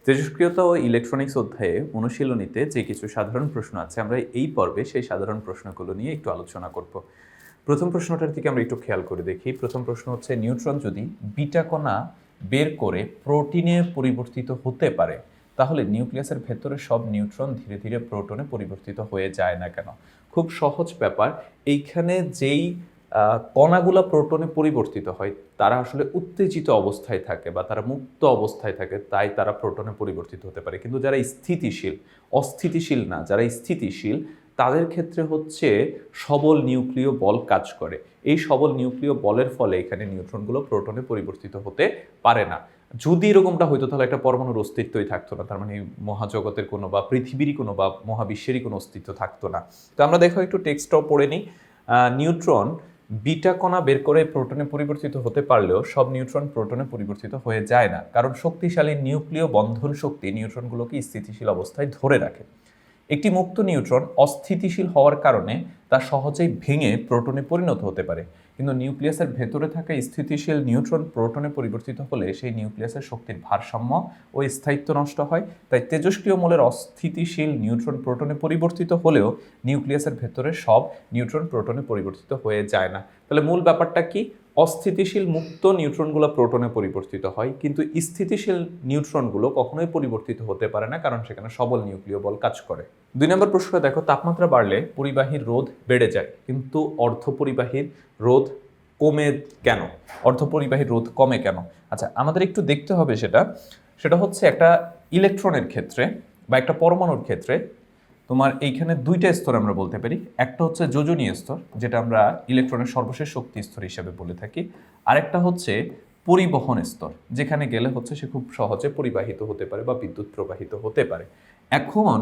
তেজস্ক্রিয়তা ও electronics অধ্যায়ে অনুশীলনীতে যে কিছু সাধারণ প্রশ্ন আছে আমরা এই পর্বে সেই সাধারণ প্রশ্নগুলো নিয়ে একটু আলোচনা করব। প্রথম প্রশ্নটার দিকে আমরা একটু খেয়াল করে দেখি। প্রথম প্রশ্ন হচ্ছে, নিউট্রন যদি বিটা কণা বের করে প্রোটিনে পরিবর্তিত হতে পারে তাহলে নিউক্লিয়াসের ভেতরে সব নিউট্রন ধীরে ধীরে প্রোটনে পরিবর্তিত হয়ে যায় না কেন? খুব সহজ ব্যাপার। এইখানে যেই কণাগুলো প্রোটনে পরিবর্তিত হয় তারা আসলে উত্তেজিত অবস্থায় থাকে বা তারা মুক্ত অবস্থায় থাকে, তাই তারা প্রোটনে পরিবর্তিত হতে পারে। কিন্তু যারা স্থিতিশীল, অস্থিতিশীল না, যারা স্থিতিশীল তাদের ক্ষেত্রে হচ্ছে সবল নিউক্লিয় বল কাজ করে। এই সবল নিউক্লিয় বলের ফলে এখানে নিউট্রনগুলো প্রোটনে পরিবর্তিত হতে পারে না। যদি এরকমটা হইতো তাহলে একটা পরমাণুর অস্তিত্বই থাকতো না, তার মানে মহাজগতের কোনো বা পৃথিবীরই কোনো বা মহাবিশ্বেরই কোনো অস্তিত্ব থাকতো না। তো আমরা দেখো একটু টেক্সটটাও পড়ে নিই। নিউট্রন বিটা কণা বের করে প্রোটনে পরিবর্তিত হতে পারলেও সব নিউট্রন প্রোটনে পরিবর্তিত হয়ে যায় না, কারণ শক্তিশালী নিউক্লিয় বন্ধন শক্তি নিউট্রনগুলোকে স্থিতিশীল অবস্থায় ধরে রাখে। একটি মুক্ত নিউট্রন অস্থিতিশীল হওয়ার কারণে তা সহজেই ভেঙে প্রোটনে পরিণত হতে পারে, কিন্তু নিউক্লিয়াসের ভেতরে থাকা স্থিতিশীল নিউট্রন প্রোটনে পরিবর্তিত হলে সেই নিউক্লিয়াসের শক্তির ভারসাম্য ও স্থায়িত্ব নষ্ট হয়। তাই তেজস্ক্রিয় মৌলের অস্থিতিশীল নিউট্রন প্রোটনে পরিবর্তিত হলেও নিউক্লিয়াসের ভেতরে সব নিউট্রন প্রোটনে পরিবর্তিত হয়ে যায় না। তাহলে মূল ব্যাপারটা কি? অস্থিতিশীল মুক্ত নিউট্রনগুলো প্রোটনে পরিবর্তিত হয়, কিন্তু স্থিতিশীল নিউট্রনগুলো কখনোই পরিবর্তিত হতে পারে না, কারণ সেখানে সবল নিউক্লিয় বল কাজ করে। 2 নম্বর প্রশ্নটা দেখো, তাপমাত্রা বাড়লে পরিবাহীর রোধ বেড়ে যায় কিন্তু অর্ধপরিবাহীর রোধ কমে কেন? অর্ধপরিবাহীর রোধ কমে কেন? আচ্ছা, আমাদের একটু দেখতে হবে সেটা হচ্ছে একটা ইলেকট্রনের ক্ষেত্রে বা একটা পরমাণুর ক্ষেত্রে তোমার এইখানে 2টা স্তর আমরা বলতে পারি। একটা হচ্ছে যোজনীয় স্তর, যেটা আমরা ইলেকট্রনের সর্বশেষ শক্তি স্তর হিসেবে বলে থাকি। আরেকটা হচ্ছে পরিবহন স্তর, যেখানে গেলে হচ্ছে সে খুব সহজে পরিবাহিত হতে পারে বা বিদ্যুৎ প্রবাহিত হতে পারে। এখন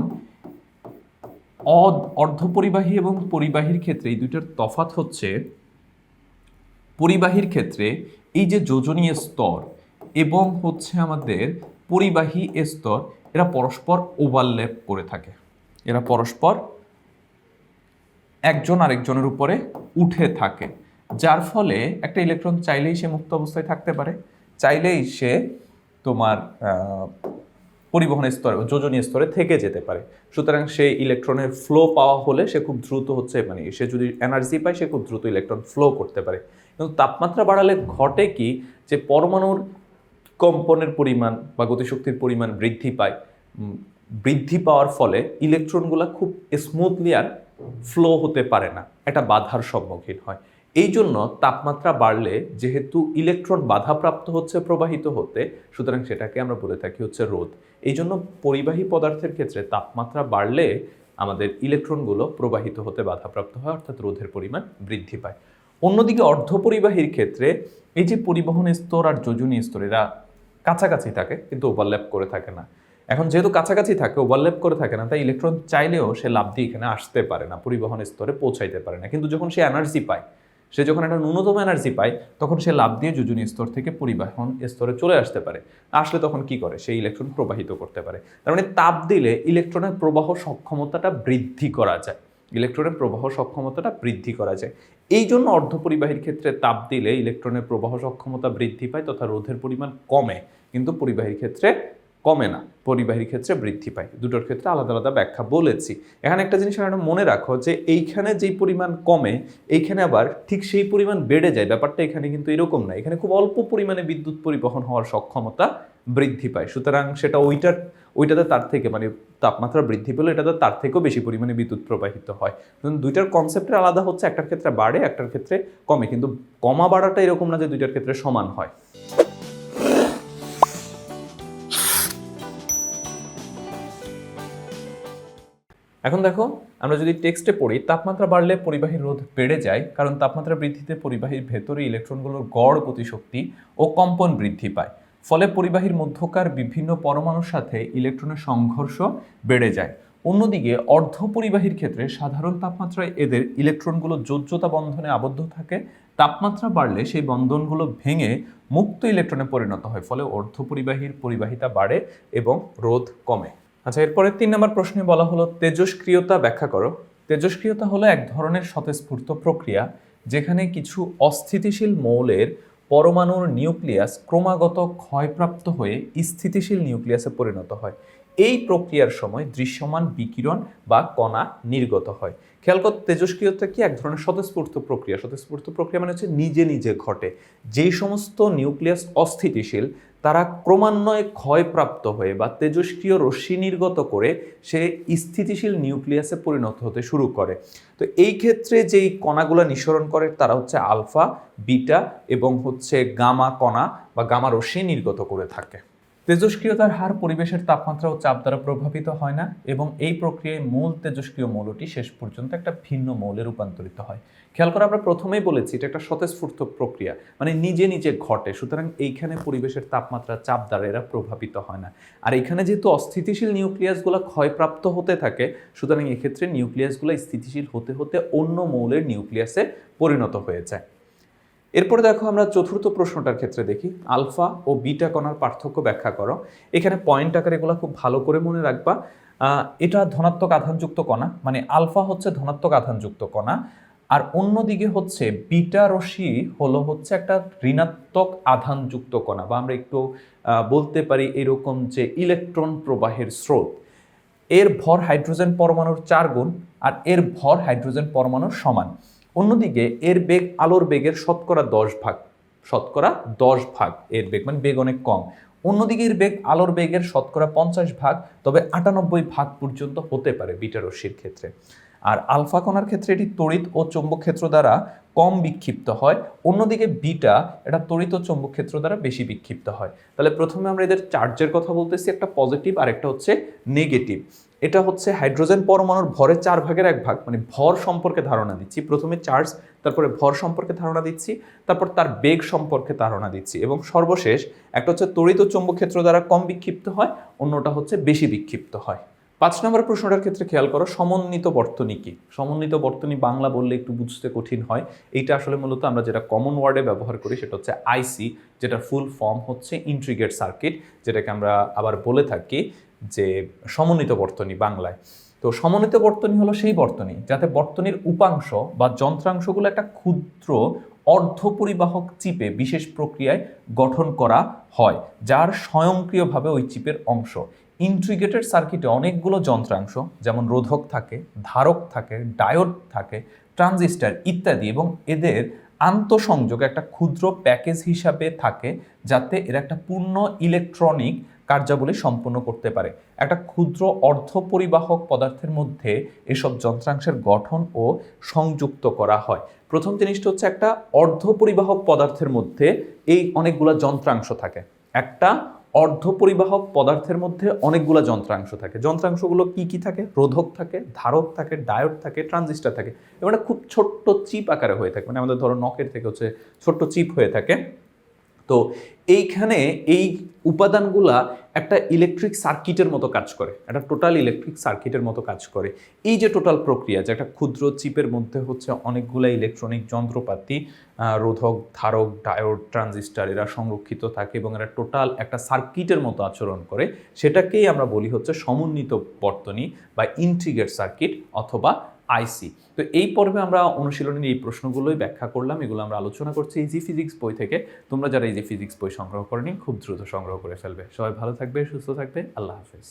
অর্ধপরিবাহী এবং পরিবাহীর ক্ষেত্রে এই দুইটার তফাৎ হচ্ছে, পরিবাহীর ক্ষেত্রে এই যে যোজনীয় স্তর এবং হচ্ছে আমাদের পরিবাহী স্তর, এরা পরস্পর ওভারল্যাপ করে থাকে। এরা পরস্পর একজন আরেকজনের উপরে উঠে থাকে, যার ফলে একটা ইলেকট্রন চাইলেই সে মুক্ত অবস্থায় থাকতে পারে, চাইলেই সে তোমার পরিবহন স্তরে, যোজনীয় স্তরে থেকে যেতে পারে। সুতরাং সেই ইলেকট্রনের ফ্লো পাওয়া হলে সে খুব দ্রুত হচ্ছে, মানে সে যদি এনার্জি পায় সে খুব দ্রুত ইলেকট্রন ফ্লো করতে পারে। কিন্তু তাপমাত্রা বাড়ালে ঘটে কি, যে পরমাণুর কম্পনের পরিমাণ বা গতিশক্তির পরিমাণ বৃদ্ধি পায়। বৃদ্ধি পাওয়ার ফলে ইলেকট্রনগুলো খুব স্মুথলি আর ফ্লো হতে পারে না, একটা বাধার সম্মুখীন হয়। এই জন্য তাপমাত্রা বাড়লে যেহেতু ইলেকট্রন বাধাপ্রাপ্ত হচ্ছে প্রবাহিত হতে, সুতরাং সেটাকে আমরা বলে থাকি হচ্ছে রোধ। এই জন্য পরিবাহী পদার্থের ক্ষেত্রে তাপমাত্রা বাড়লে আমাদের ইলেকট্রনগুলো প্রবাহিত হতে বাধাপ্রাপ্ত হয়, অর্থাৎ রোধের পরিমাণ বৃদ্ধি পায়। অন্যদিকে অর্ধপরিবাহীর ক্ষেত্রে এই যে পরিবহন স্তর আর যোজনী স্তর, এরা কাছাকাছি থাকে কিন্তু ওভারল্যাপ করে থাকে না। এখন যেহেতু কাছাকাছি থাকে, ওভারল্যাপ করে থাকে না, তাই ইলেকট্রন চাইলেও সে লাফ দিয়ে এখানে আসতে পারে না, পরিবহন স্তরে পৌঁছাইতে পারে না। কিন্তু যখন সে এনার্জি পায়, সে যখন একটা ন্যূনতম এনার্জি পায়, তখন সে লাফ দিয়ে যোজনী স্তর থেকে পরিবহন স্তরে চলে আসতে পারে। আসলে তখন কি করে, সেই ইলেকট্রন প্রবাহিত করতে পারে। তার মানে তাপ দিলে ইলেকট্রনের প্রবাহ সক্ষমতাটা বৃদ্ধি করা যায়, ইলেকট্রনের প্রবাহ সক্ষমতাটা বৃদ্ধি করা যায়। এই জন্য অর্ধপরিবাহীর ক্ষেত্রে তাপ দিলে ইলেকট্রনের প্রবাহ সক্ষমতা বৃদ্ধি পায় তথা রোধের পরিমাণ কমে, কিন্তু পরিবাহীর ক্ষেত্রে কমে না, পরিবাহীর ক্ষেত্রে বৃদ্ধি পায়। দুটোর ক্ষেত্রে আলাদা আলাদা ব্যাখ্যা বলেছি। এখানে একটা জিনিস আমরা মনে রাখো, যে এইখানে যেই পরিমাণ কমে এইখানে আবার ঠিক সেই পরিমাণ বেড়ে যায়, ব্যাপারটা এখানে কিন্তু এরকম না। এখানে খুব অল্প পরিমাণে বিদ্যুৎ পরিবহন হওয়ার সক্ষমতা বৃদ্ধি পায়, সুতরাং সেটা ওইটাতে তার থেকে, মানে তাপমাত্রা বৃদ্ধি পেলে এটাতে তার থেকেও বেশি পরিমাণে বিদ্যুৎ প্রবাহিত হয়। দুইটার কনসেপ্টের আলাদা হচ্ছে, একটার ক্ষেত্রে বাড়ে একটার ক্ষেত্রে কমে, কিন্তু কমা বাড়াটা এরকম না যে দুইটার ক্ষেত্রে সমান হয়। এখন দেখো, আমরা যদি টেক্সটে পড়ি, তাপমাত্রা বাড়লে পরিবাহীর রোধ বেড়ে যায়, কারণ তাপমাত্রা বৃদ্ধিতে পরিবাহীর ভেতরে ইলেকট্রনগুলোর গড় গতিশক্তি ও কম্পন বৃদ্ধি পায়। ফলে পরিবাহীর মধ্যকার বিভিন্ন পরমাণুর সাথে ইলেকট্রনের সংঘর্ষ বেড়ে যায়। অন্যদিকে অর্ধপরিবাহীর ক্ষেত্রে সাধারণ তাপমাত্রায় এদের ইলেকট্রনগুলো যোজ্যতা বন্ধনে আবদ্ধ থাকে। তাপমাত্রা বাড়লে সেই বন্ধনগুলো ভেঙে মুক্ত ইলেকট্রনে পরিণত হয়, ফলে অর্ধপরিবাহীর পরিবাহিতা বাড়ে এবং রোধ কমে। আচ্ছা, এরপরে 3 নম্বর প্রশ্নে বলা হলো তেজস্ক্রিয়তা ব্যাখ্যা করো। তেজস্ক্রিয়তা হলো এক ধরনের স্বতঃস্ফূর্ত প্রক্রিয়া যেখানে কিছু অস্থিতিশীল মৌলের পরমাণুর নিউক্লিয়াস ক্রমাগত ক্ষয়প্রাপ্ত হয়ে স্থিতিশীল নিউক্লিয়াসে পরিণত হয়। এই প্রক্রিয়ার সময় দৃশ্যমান বিকিরণ বা কণা নির্গত হয়। খেয়াল কর, তেজস্ক্রিয়তা কি এক ধরনের স্বতঃস্ফূর্ত প্রক্রিয়া। স্বতঃস্ফূর্ত প্রক্রিয়া মানে হচ্ছে নিজে নিজে ঘটে। যেই সমস্ত নিউক্লিয়াস অস্থিতিশীল তারা ক্রমান্বয়ে ক্ষয়প্রাপ্ত হয়ে বা তেজস্ক্রিয় রশ্মি নির্গত করে সে স্থিতিশীল নিউক্লিয়াসে পরিণত হতে শুরু করে। তো এই ক্ষেত্রে যেই কণাগুলো নিঃসরণ করে তারা হচ্ছে আলফা, বিটা এবং হচ্ছে গামা কণা বা গামা রশ্মি নির্গত করে থাকে। তেজস্ক্রিয়তার হার পরিবেশের তাপমাত্রা ও চাপ দ্বারা প্রভাবিত হয় না এবং এই প্রক্রিয়ায় মূল তেজস্ক্রিয় মৌলটি শেষ পর্যন্ত একটা ভিন্ন মৌলে রূপান্তরিত হয়। খেয়াল করে আমরা প্রথমেই বলেছি এটা একটা স্বতঃস্ফূর্ত প্রক্রিয়া, মানে নিজে নিজে ঘটে, সুতরাং এইখানে পরিবেশের তাপমাত্রা চাপ দ্বারা এরা প্রভাবিত হয় না। আর এখানে যেহেতু অস্থিতিশীল নিউক্লিয়াসগুলো ক্ষয়প্রাপ্ত হতে থাকে, সুতরাং এক্ষেত্রে নিউক্লিয়াসগুলো স্থিতিশীল হতে হতে অন্য মৌলের নিউক্লিয়াসে পরিণত হয়ে যায়। এরপরে দেখো আমরা চতুর্থ প্রশ্নটার ক্ষেত্রে দেখি, আলফা ও বিটা কণার পার্থক্য ব্যাখ্যা করো। এখানে পয়েন্ট আকারে এগুলো খুব ভালো করে মনে রাখবা। এটা ধনাত্মক আধানযুক্ত কণা, মানে আলফা হচ্ছে ধনাত্মক আধানযুক্ত কণা, আর অন্যদিকে হচ্ছে বিটা রশ্মি হলো হচ্ছে একটা ঋণাত্মক আধানযুক্ত কণা, বা আমরা একটু বলতে পারি এরকম যে ইলেকট্রন প্রবাহের স্রোত। এর ভর হাইড্রোজেন পরমাণুর 4 গুণ আর এর ভর হাইড্রোজেন পরমাণুর সমান। অন্যদিকে এর বেগ আলোর বেগের শতকরা 10 ভাগ, শতকরা 10 ভাগ এর বেগ, মানে বেগ অনেক কম। অন্যদিকে এর বেগ আলোর বেগের শতকরা 50 ভাগ, তবে 98 ভাগ পর্যন্ত হতে পারে বিটা রশ্মির ক্ষেত্রে। আর আলফা কণার ক্ষেত্রে এটি তড়িৎ ও চৌম্বক ক্ষেত্র দ্বারা কম বিক্ষিপ্ত হয়, অন্যদিকে বিটা এটা তড়িৎ ও চৌম্বক ক্ষেত্র দ্বারা বেশি বিক্ষিপ্ত হয়। তাহলে প্রথমে আমরা এদের চার্জের কথা বলতেছি, একটা পজিটিভ আর একটা হচ্ছে নেগেটিভ। এটা হচ্ছে হাইড্রোজেন পরমাণুর ভরের 4 ভাগের 1 ভাগ, মানে ভর সম্পর্কে ধারণা দিচ্ছি। প্রথমে চার্জ, তারপরে ভর সম্পর্কে ধারণা দিচ্ছি, তারপর তার বেগ সম্পর্কে ধারণা দিচ্ছি, এবং সর্বশেষ একটা হচ্ছে তড়িৎ ও চৌম্বক ক্ষেত্র দ্বারা কম বিক্ষিপ্ত হয়, অন্যটা হচ্ছে বেশি বিক্ষিপ্ত হয়। 5 নম্বর প্রশ্নটার ক্ষেত্রে খেয়াল করো, সমন্বিত বর্তনী কি? সমন্বিত বর্তনী বাংলা বললে একটু বুঝতে কঠিন হয়। এইটা আসলে মূলত আমরা যেটা কমন ওয়ার্ডে ব্যবহার করি সেটা হচ্ছে আইসি, যেটা ফুল ফর্ম হচ্ছে ইন্টিগ্রেটেড সার্কিট, যেটাকে আমরা আবার বলে থাকি যে সমন্বিত বর্তনী বাংলায়। তো সমন্বিত বর্তনী হলো সেই বর্তনী যাতে বর্তনীর উপাংশ বা যন্ত্রাংশগুলো একটা ক্ষুদ্র অর্ধপরিবাহক চিপে বিশেষ প্রক্রিয়ায় গঠন করা হয়, যার স্বয়ংক্রিয়ভাবে ওই চিপের অংশ। ইন্টিগ্রেটেড সার্কিটে অনেকগুলো যন্ত্রাংশ, যেমন রোধক থাকে, ধারক থাকে, ডায়োড থাকে, ট্রানজিস্টর ইত্যাদি, এবং এদের আন্তঃসংযোগ একটা ক্ষুদ্র প্যাকেজ হিসাবে থাকে যাতে এরা একটা পূর্ণ ইলেকট্রনিক কার্যাবলী সম্পন্ন করতে পারে। একটা ক্ষুদ্র অর্ধপরিবাহক পদার্থের মধ্যে এসব যন্ত্রাংশের গঠন ও সংযুক্ত করা হয়। প্রথম জিনিসটা হচ্ছে একটা অর্ধপরিবাহক পদার্থের মধ্যে এই অনেকগুলো যন্ত্রাংশ থাকে। একটা অর্ধপরিবাহক পদার্থের মধ্যে অনেকগুলো যন্ত্রাংশ থাকে। যন্ত্রাংশগুলো কি কি থাকে? রোধক থাকে, ধারক থাকে, ডায়োড থাকে, ট্রানজিস্টর থাকে, এবং এটা খুব ছোট্ট চিপ আকারে হয়ে থাকে, মানে আমাদের ধরো নখের থেকে হচ্ছে ছোট্ট চিপ হয়ে থাকে। তো এইখানে এই উপাদানগুলা একটা ইলেকট্রিক সার্কিটের মতো কাজ করে, একটা টোটাল ইলেকট্রিক সার্কিটের মতো কাজ করে। এই যে টোটাল প্রক্রিয়া, যে একটা ক্ষুদ্র চিপের মধ্যে হচ্ছে অনেকগুলো ইলেকট্রনিক যন্ত্রপাতি, রোধক, ধারক, ডায়োড, ট্রানজিস্টর এরা সংরক্ষিত থাকে এবং এরা টোটাল একটা সার্কিটের মতো আচরণ করে, সেটাকেই আমরা বলি হচ্ছে সমন্বিত বর্তনী বা ইন্টিগ্রেটেড সার্কিট অথবা আইসি। তো এই পর্বে আমরা অনুশীলনের এই প্রশ্নগুলোই ব্যাখ্যা করলাম, এগুলো আমরা আলোচনা করছি ইজি ফিজিক্স বই থেকে। তোমরা যারা ইজি ফিজিক্স বই সংগ্রহ করেনি খুব দ্রুত সংগ্রহ করে ফেলবে। সবাই ভালো থাকবে, সুস্থ থাকবে, আল্লাহ হাফেজ।